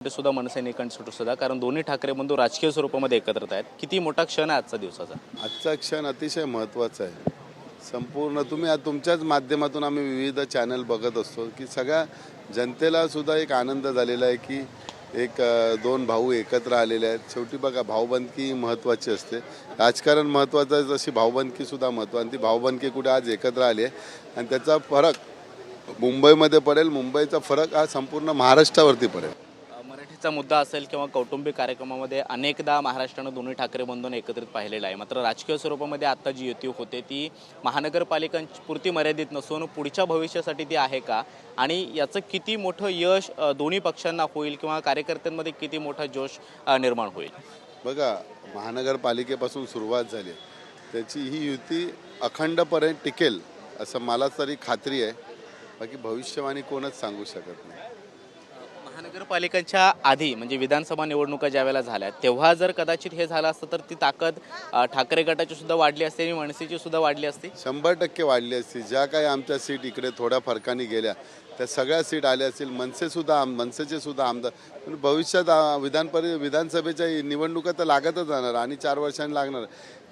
सुद्धा मनसैनिकांसाठी सुद्धा, कारण दोन्ही ठाकरे बंधू राजकीय स्वरूपामध्ये एकत्र आहेत. किती मोठा क्षण आहे आजचा दिवसाचा. आजचा क्षण अतिशय महत्त्वाचा आहे. संपूर्ण तुम्ही तुमच्याच माध्यमातून आम्ही विविध चॅनल बघत असतो की सगळ्या जनतेला सुद्धा एक आनंद झालेला आहे की एक दोन भाऊ एकत्र आलेले आहेत. शेवटी बघा, भाऊबंदकी महत्त्वाची असते, राजकारण महत्त्वाचं आहे तशी भाऊबंदकी सुद्धा महत्त्वाची. आणि ती भाऊबंदकी कुठे आज एकत्र आली आहे आणि त्याचा फरक मुंबईमध्ये पडेल. मुंबईचा फरक हा संपूर्ण महाराष्ट्रावरती पडेल. मराठीचा मुद्दा असेल किंवा कौटुंबिक कार्यक्रमामध्ये अनेकदा महाराष्ट्रानं दोन्ही ठाकरे बंधूंना एकत्रित पाहिलेलं आहे. मात्र राजकीय स्वरूपामध्ये आता जी युती होते ती महानगरपालिकांपुरती मर्यादित नसून पुढच्या भविष्यासाठी ती आहे का, आणि याचं किती मोठं यश दोन्ही पक्षांना होईल किंवा कार्यकर्त्यांमध्ये किती मोठा जोश निर्माण होईल. बघा, महानगरपालिकेपासून सुरुवात झाली, त्याची ही युती अखंडपणे टिकेल असं मला तरी खात्री आहे. बाकी भविष्यवाणी कोणच सांगू शकत नाही. महानगरपालिकांच्या आधी म्हणजे विधानसभा निवडणुका ज्यावेळेला झाल्या तेव्हा जर कदाचित हे झालं असतं तर ती ताकद ठाकरे गटाची सुद्धा वाढली असते आणि मनसेची सुद्धा वाढली असते. 100% वाढली असती. ज्या काही आमच्या सीट इकडे थोड्या फरकाने गेल्या त्या सगळ्या सीट आल्या असतील. मनसेचे सुद्धा आमदार. पण भविष्यात विधानसभेच्या निवडणुका तर लागतच जाणार आणि 4 वर्षांनी लागणार.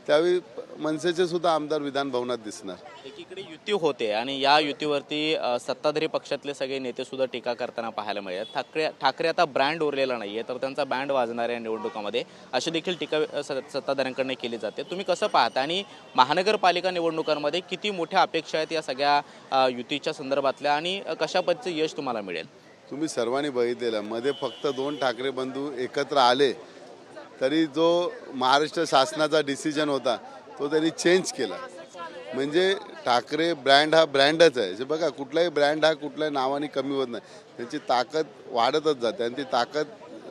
त्यावेळी मनसेचे सुद्धा आमदार विधान भवनात दिसणार. एकीकडे युती होते आणि या युतीवरती सत्ताधारी पक्षातले सगळे नेते सुद्धा टीका करताना पाहायला मिळतात. ठाकरे आता ब्रँड उरलेला नाहीये तर त्यांचा बँड वाजणाऱ्या निवडणुकामध्ये अशी देखील टीका सत्ताधाऱ्यांकडून केली जाते. तुम्ही कसं पाहता आणि महानगरपालिका निवडणुकांमध्ये किती मोठ्या अपेक्षा आहेत या सगळ्या युतीच्या संदर्भातल्या आणि कशा पद्धतीचं यश तुम्हाला मिळेल. तुम्ही सर्वांनी बघितलेलं, मध्ये फक्त 2 ठाकरे बंधू एकत्र आले तरी जो महाराष्ट्र शासनाचा डिसिजन होता तो त्यांनी चेंज केला. म्हणजे ठाकरे ब्रँड हा ब्रँडच आहे. जे बघा, कुठलाही ब्रँड हा कुठल्याही नावाने कमी होत नाही, त्याची ताकद वाढतच जाते आणि ती ताकद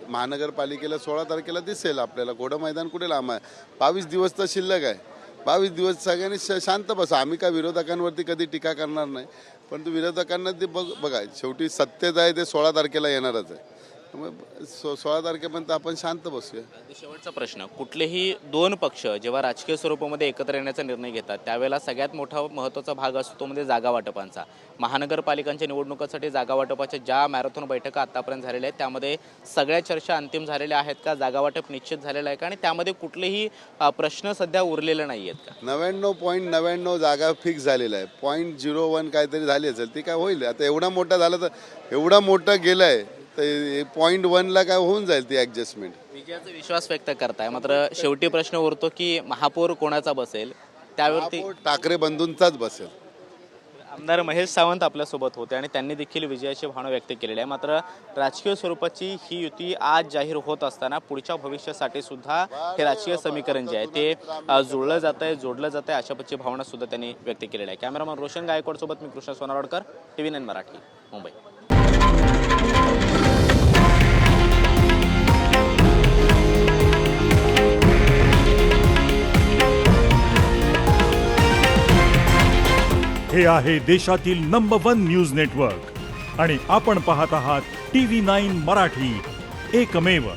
महानगरपालिकेला 16 तारखेला दिसेल. आपल्याला घोडं मैदान कुठे लांब आहे, 22 दिवस तर शिल्लक आहे. 22 दिवस सगळ्यांनी शांत बसा. आम्ही काय विरोधकांवरती कधी टीका करणार नाही, परंतु विरोधकांना ते बघा, शेवटी सत्तेत आहे ते 16 तारखेला येणारच आहे. 16 तारखेपर्यंत आपण शांत बसूया. शेवटचा प्रश्न, कुठलेही 2 पक्ष जेव्हा राजकीय स्वरूपामध्ये एकत्र येण्याचा निर्णय घेतात त्यावेळेला सगळ्यात मोठा महत्त्वाचा भाग असतो तो म्हणजे जागा वाटपांचा. महानगरपालिकांच्या निवडणुकांसाठी जागा वाटपाच्या ज्या मॅरेथॉन बैठका आतापर्यंत झालेल्या आहेत त्यामध्ये सगळ्या चर्चा अंतिम झालेल्या आहेत का, जागा वाटप निश्चित झालेलं आहे का, आणि त्यामध्ये कुठलेही प्रश्न सध्या उरलेले नाही आहेत का. 99.99 जागा फिक्स झालेला आहे. 0.01 काहीतरी झाली असेल, ती काय होईल. आता एवढा मोठा झाला तर एवढा मोठं गेलं आहे तर 0.1ला काय होऊन जाईल ती ॲडजस्टमेंट. विजयाचा विश्वास व्यक्त करताय, मात्र शेवटी प्रश्न उरतो की महापौर कोणाचा बसेल. त्यावरती ठाकरे बंधूंचाच बसेल. आमदार महेश सावंत आपल्यासोबत होते आणि त्यांनी देखील विजयाची भावना व्यक्त केलेली आहे. मात्र राजकीय स्वरूपाची ही युती आज जाहीर होत असताना पुढच्या भविष्यासाठी सुद्धा हे राजकीय समीकरण जे आहे ते जोडलं जात आहे, जोडलं जात आहे, अशा पद्धतीची भावना सुद्धा त्यांनी व्यक्त केलेली आहे. कॅमेरामन रोशन गायकवाड सोबत मी कृष्णा सोनारवाडकर, TV9 मराठी, मुंबई. हे आहे देशातील नंबर 1 न्यूज नेटवर्क आणि आपण पाहत आहात TV9 मराठी, एकमेव.